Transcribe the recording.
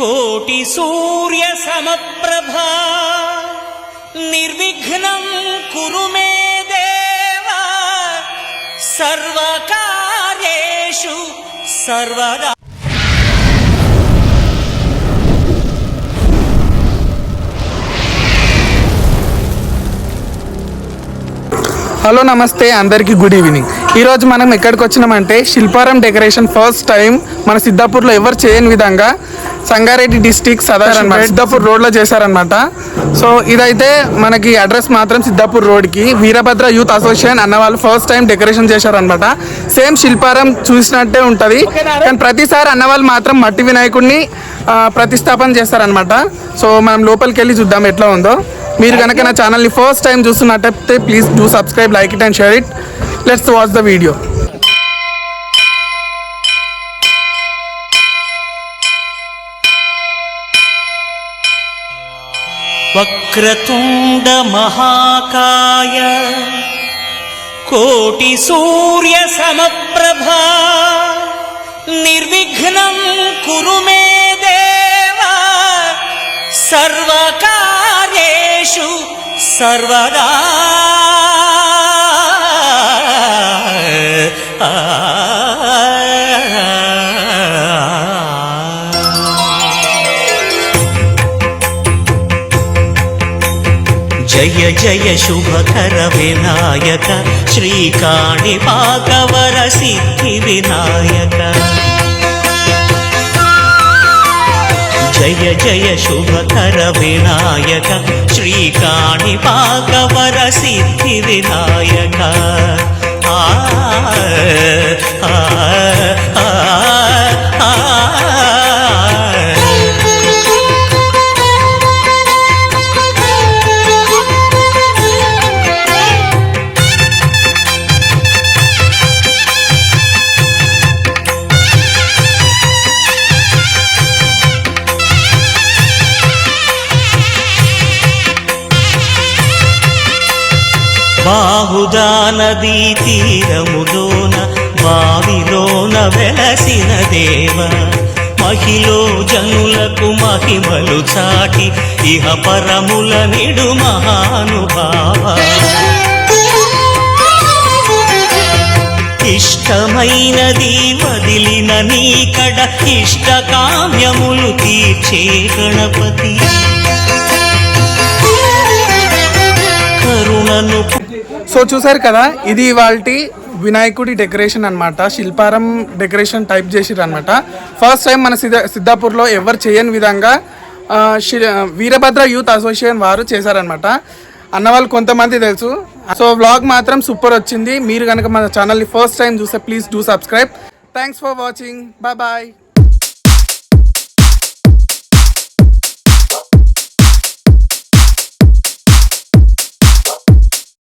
కోటి సూర్య సమప్రభా నిర్విఘ్నం కురు మే దేవా సర్వకార్యేషు సర్వదా. హలో నమస్తే అందరికీ గుడ్ ఈవినింగ్. ఈరోజు మనం ఎక్కడికి వచ్చినామంటే శిల్పారం డెకరేషన్ ఫస్ట్ టైం మన సిద్ధాపూర్లో ఎవరు చేయని విధంగా సంగారెడ్డి డిస్టిక్ సిద్ధాపూర్ రోడ్లో చేశారనమాట. సో ఇదైతే మనకి అడ్రస్ మాత్రం సిద్ధాపూర్ రోడ్కి వీరభద్ర యూత్ అసోసియేషన్ అన్న వాళ్ళు ఫస్ట్ టైం డెకరేషన్ చేశారనమాట. సేమ్ శిల్పారం చూసినట్టే ఉంటుంది, కానీ ప్రతిసారి అన్నవాళ్ళు మాత్రం మట్టి వినాయకుడిని ప్రతిష్టాపన చేస్తారనమాట. సో మనం లోపలికి వెళ్ళి చూద్దాం ఎట్లా ఉందో. మీరు కనుక నా ఛానల్ని ఫస్ట్ టైం చూస్తున్నట్టయితే please do subscribe, like it and share it. Let's watch the video. వక్రతుండ మహాకాయ కోటి సూర్య సమప్రభా నిర్విఘ్నం కురు మే దేవా సర్వకార్యేషు సర్వదా. జయ జయ శుభకర వినాయక శ్రీకాణిపాకవర సిద్ధి వినాయక. జయ జయ శుభకర వినాయక శ్రీకాణిపాకవర సిద్ధి వినాయక. ఆ ఆ ఆ ఆ. బాహుదా నదీ తీరములోన బావిలోన వెలసిన దేవ మహిలో జనులకు మహిమలు చాటి ఇహ పరముల నిడు మహానుభావ. ఇష్టమైనది వదిలిన నీకడ ఇష్ట కామ్యములు తీర్చే గణపతి కరుణను. సో చూసారు కదా, ఇది ఇవాల్టి వినాయకుడి డెకరేషన్ అనమాట. శిల్పారం డెకరేషన్ టైప్ చేసిర్రు అనమాట. ఫస్ట్ టైం మన సిద్ధాపూర్లో ఎవరు చేయని విధంగా వీరభద్ర యూత్ అసోసియేషన్ వారు చేశారనమాట. అన్నవాళ్ళు కొంతమంది తెలుసు. సో వ్లాగ్ మాత్రం సూపర్ వచ్చింది. మీరు కనుక మన ఛానల్ని ఫస్ట్ టైం చూస్తే please do subscribe. Thanks for watching. Bye bye.